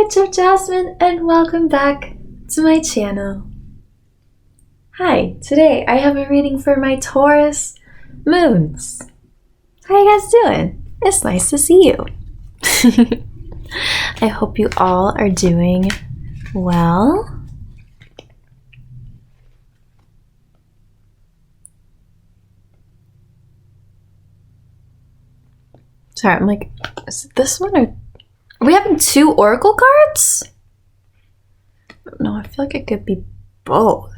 Witch of Jasmine, and welcome back to my channel. Hi, today I have a reading for my Taurus moons. How you guys doing? It's nice to see you. I hope you all are doing well. Sorry, I'm like, is it this one or... Are we having two oracle cards? No, I feel like it could be both.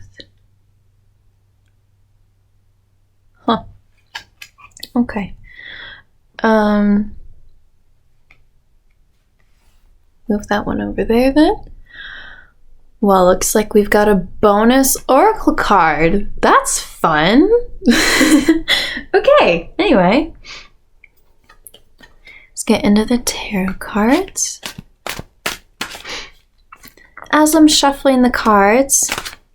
Huh. Okay. Move that one over there then. Well, looks like we've got a bonus oracle card. That's fun. Okay, anyway. Let's get into the tarot cards. As I'm shuffling the cards,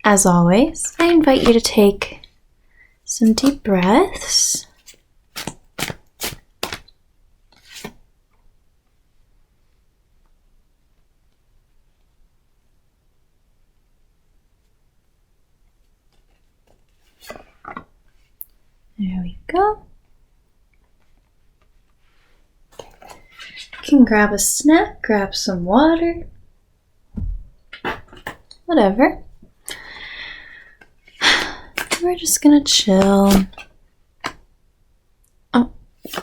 as always, I invite you to take some deep breaths. There we go. You can grab a snack, grab some water, whatever. We're just gonna chill. Oh,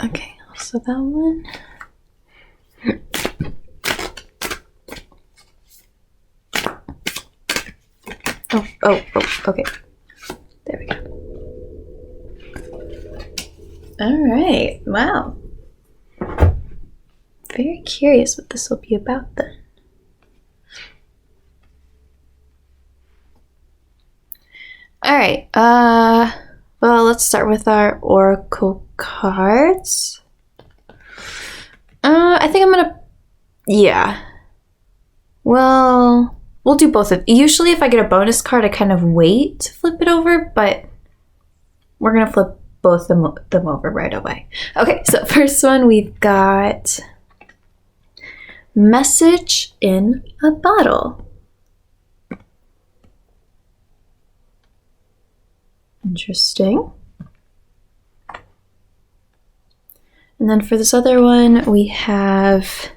okay, so that one. Oh, okay. There we go. All right, wow. Very curious what this will be about then. All right, well, let's start with our oracle cards. I think I'm gonna, yeah. Well, we'll do both of, usually if I get a bonus card, I kind of wait to flip it over, but we're gonna flip both them over right away. Okay, so first one we've got Message in a Bottle. Interesting. And then for this other one, we have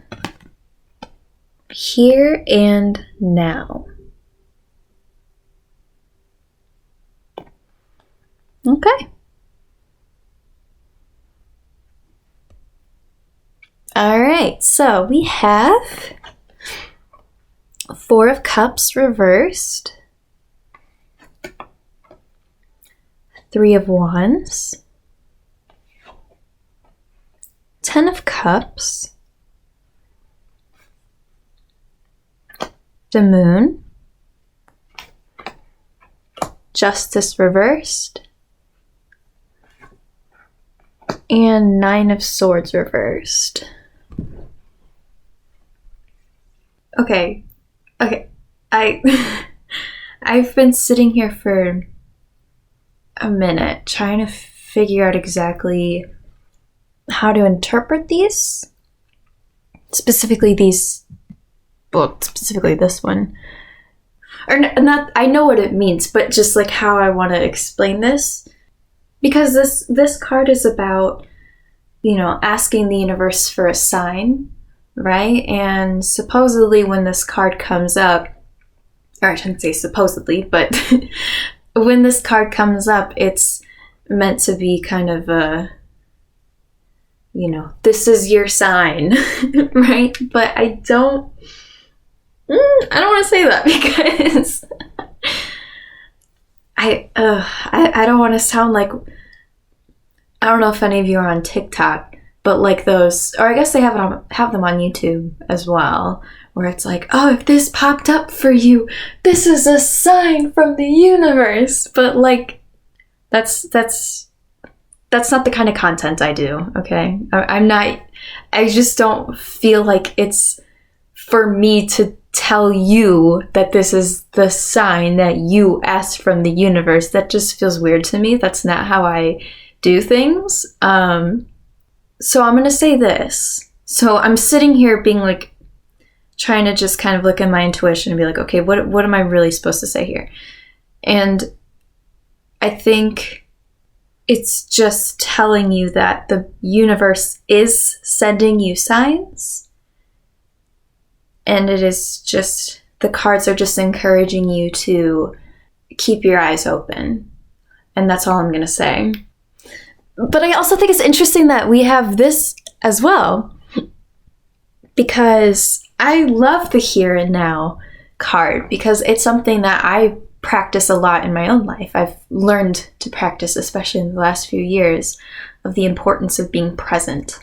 Here and Now. Okay. All right, so we have Four of Cups reversed, Three of Wands, Ten of Cups, the Moon, Justice reversed, and Nine of Swords reversed. Okay, I've been sitting here for a minute trying to figure out exactly how to interpret these. Specifically these, well, specifically this one. Or not, I know what it means, but just like how I want to explain this. Because this card is about, you know, asking the universe for a sign, right? And supposedly when this card comes up, or I shouldn't say supposedly, but when this card comes up, it's meant to be kind of a, you know, this is your sign, right? But I don't want to say that because I don't want to sound like, I don't know if any of you are on TikTok, but like those, or I guess they have them on YouTube as well, where it's like, oh, if this popped up for you, this is a sign from the universe. But like, that's not the kind of content I do, okay? I just don't feel like it's for me to tell you that this is the sign that you asked from the universe. That just feels weird to me. That's not how I do things. So I'm gonna say this. So I'm sitting here being like, trying to just kind of look at my intuition and be like, okay, what am I really supposed to say here? And I think it's just telling you that the universe is sending you signs. And it is just, the cards are just encouraging you to keep your eyes open. And that's all I'm going to say. But I also think it's interesting that we have this as well, because I love the here and now card, because it's something that I practice a lot in my own life. I've learned to practice, especially in the last few years, of the importance of being present.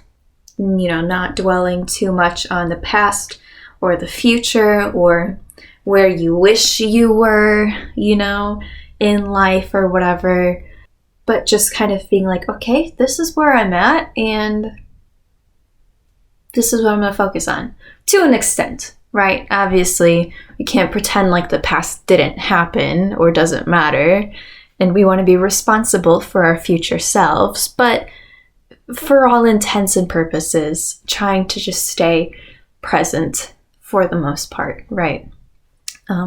You know, not dwelling too much on the past or the future or where you wish you were, you know, in life or whatever, but just kind of being like, okay, this is where I'm at and this is what I'm going to focus on to an extent, right? Obviously, we can't pretend like the past didn't happen or doesn't matter, and we want to be responsible for our future selves, but for all intents and purposes, trying to just stay present for the most part, right?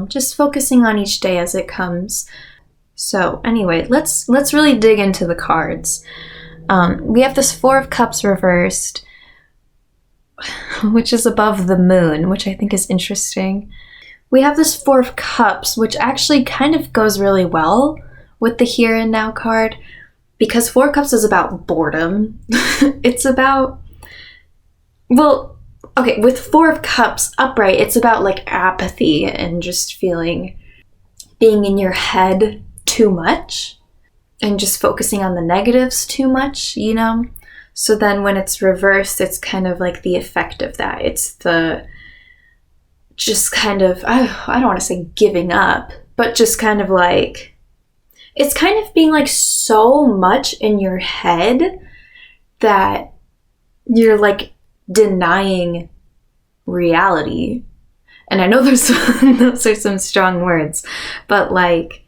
Just focusing on each day as it comes. So anyway, let's really dig into the cards. We have this Four of Cups reversed, which is above the moon, which I think is interesting. We have this Four of Cups, which actually kind of goes really well with the here and now card, because Four of Cups is about boredom. It's about, well, okay, with Four of Cups upright, it's about like apathy and just being in your head too much and just focusing on the negatives too much, you know? So then when it's reversed, it's kind of like the effect of that. It's the just kind of, I don't want to say giving up, but just kind of like, it's kind of being like so much in your head that you're like denying reality. And I know those are some strong words, but like,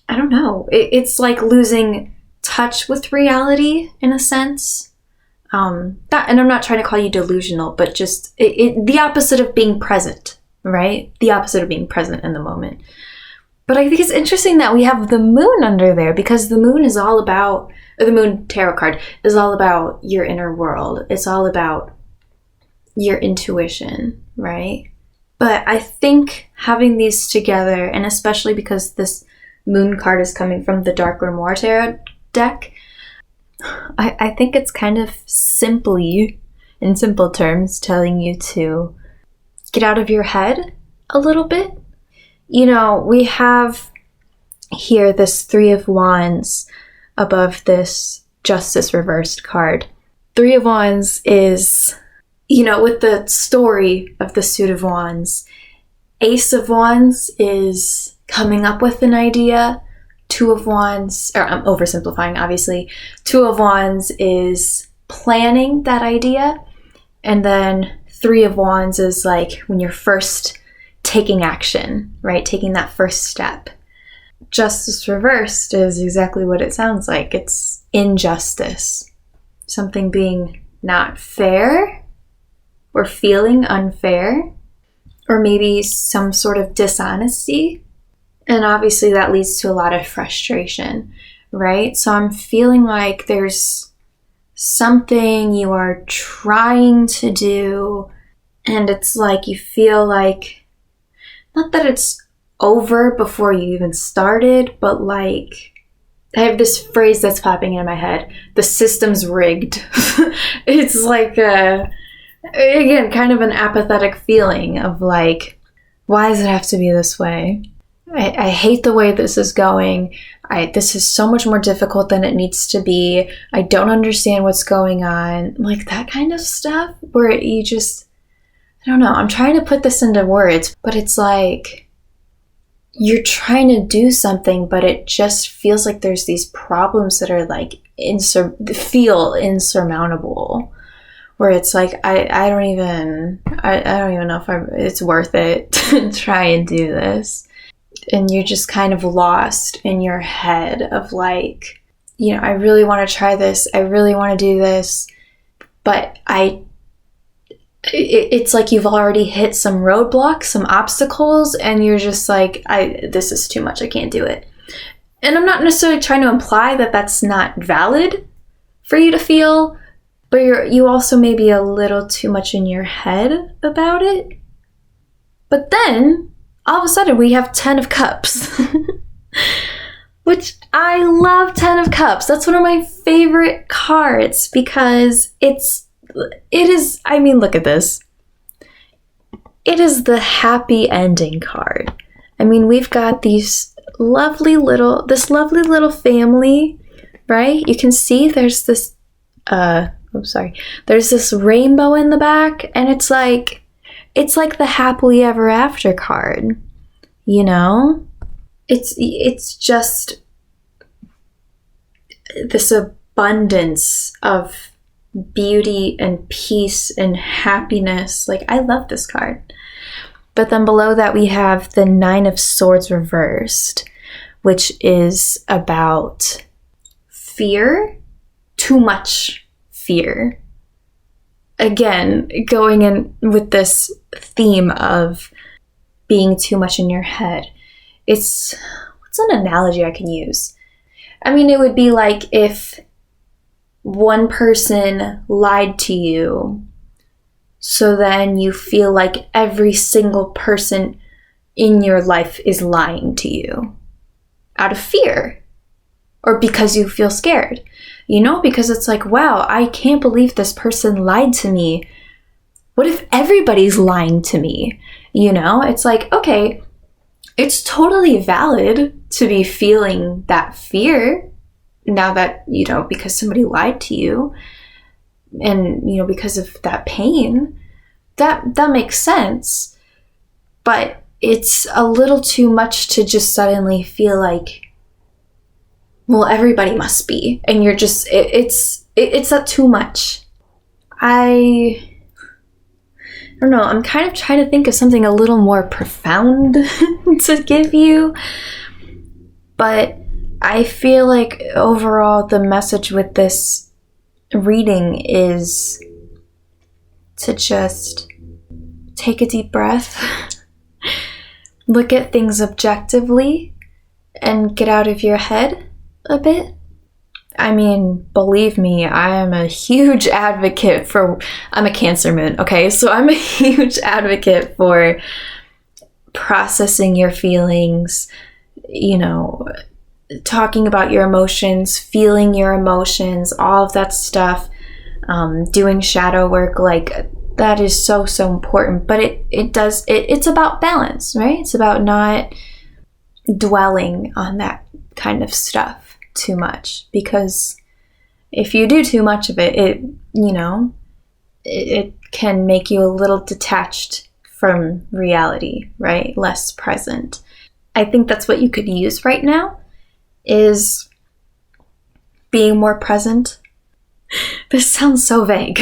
I don't know. It's like losing touch with reality in a sense. And I'm not trying to call you delusional, but just the opposite of being present, right? The opposite of being present in the moment. But I think it's interesting that we have the moon under there, because the moon is all about, or the moon tarot card is all about your inner world. It's all about your intuition, right? But I think having these together, and especially because this moon card is coming from the Dark Grimoire tarot deck, I think it's kind of simply, in simple terms, telling you to get out of your head a little bit. You know, we have here this Three of Wands above this Justice reversed card. Three of Wands is, you know, with the story of the Suit of Wands, Ace of Wands is coming up with an idea. Two of Wands, or I'm oversimplifying, obviously. Two of Wands is planning that idea. And then Three of Wands is like when you're first taking action, right? Taking that first step. Justice reversed is exactly what it sounds like. It's injustice. Something being not fair or feeling unfair, or maybe some sort of dishonesty. And obviously that leads to a lot of frustration, right? So I'm feeling like there's something you are trying to do, and it's like you feel like, not that it's over before you even started, but like, I have this phrase that's popping in my head, the system's rigged. It's like, again, kind of an apathetic feeling of like, why does it have to be this way? I hate the way this is going. This is so much more difficult than it needs to be. I don't understand what's going on. Like that kind of stuff where you just, I don't know. I'm trying to put this into words, but it's like you're trying to do something, but it just feels like there's these problems that are like feel insurmountable. Where it's like I don't even know if it's worth it to try and do this. And you're just kind of lost in your head of like, you know, I really want to try this. I really want to do this. But it's like you've already hit some roadblocks, some obstacles, and you're just like, this is too much, I can't do it. And I'm not necessarily trying to imply that that's not valid for you to feel, but you also may be a little too much in your head about it. But then, all of a sudden, we have 10 of Cups. Which I love 10 of Cups. That's one of my favorite cards because it is, I mean, look at this. It is the happy ending card. I mean, we've got this lovely little family, right? You can see there's this, there's this rainbow in the back, and it's like the happily ever after card, you know? It's just this abundance of beauty and peace and happiness. Like, I love this card. But then below that we have the 9 of Swords reversed, which is about fear, too much fear. Again, going in with this theme of being too much in your head. What's an analogy I can use? I mean, it would be like if one person lied to you, so then you feel like every single person in your life is lying to you out of fear or because you feel scared, you know, because it's like, wow, I can't believe this person lied to me. What if everybody's lying to me? You know, it's like, okay, it's totally valid to be feeling that fear now that, you know, because somebody lied to you and, you know, because of that pain, that makes sense. But it's a little too much to just suddenly feel like, well, everybody must be. And you're just, it's not too much. I don't know, I'm kind of trying to think of something a little more profound to give you. But I feel like overall the message with this reading is to just take a deep breath, look at things objectively, and get out of your head a bit. I mean, believe me, I am a huge advocate for, I'm a Cancer moon, okay? So I'm a huge advocate for processing your feelings, you know, talking about your emotions, feeling your emotions, all of that stuff, doing shadow work, like that is so important. But it's about balance, right? It's about not dwelling on that kind of stuff too much, because if you do too much of it, you know, it can make you a little detached from reality, right? Less present. I think that's what you could use right now, is being more present. This sounds so vague,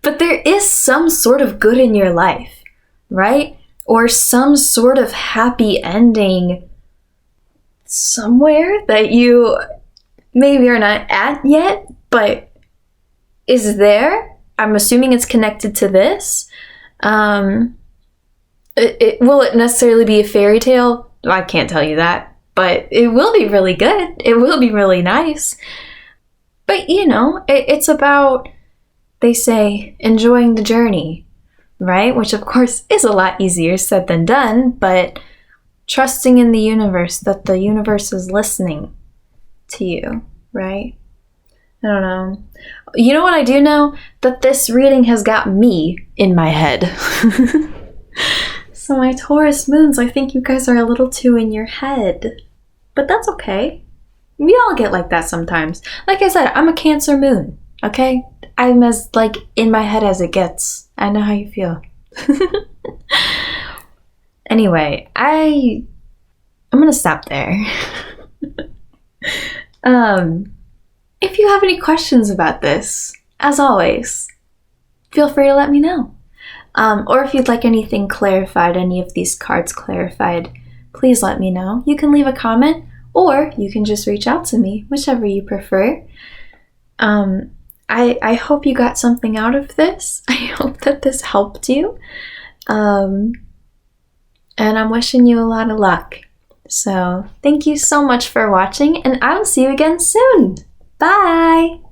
but there is some sort of good in your life, right? Or some sort of happy ending somewhere that you maybe are not at yet, but is there. I'm assuming it's connected to this. Will it necessarily be a fairy tale? I can't tell you that, but it will be really good. It will be really nice. But, you know, it's about, they say, enjoying the journey, right? Which, of course, is a lot easier said than done, but trusting in the universe, that the universe is listening to you, right? I don't know. You know what I do know? That this reading has got me in my head. So my Taurus moons, I think you guys are a little too in your head. But that's okay. We all get like that sometimes. Like I said, I'm a Cancer moon, okay? I'm as, like, in my head as it gets. I know how you feel. Anyway, I'm gonna stop there. If you have any questions about this, as always, feel free to let me know. Or if you'd like anything clarified, any of these cards clarified, please let me know. You can leave a comment, or you can just reach out to me, whichever you prefer. I hope you got something out of this. I hope that this helped you. And I'm wishing you a lot of luck. So thank you so much for watching, and I'll see you again soon. Bye!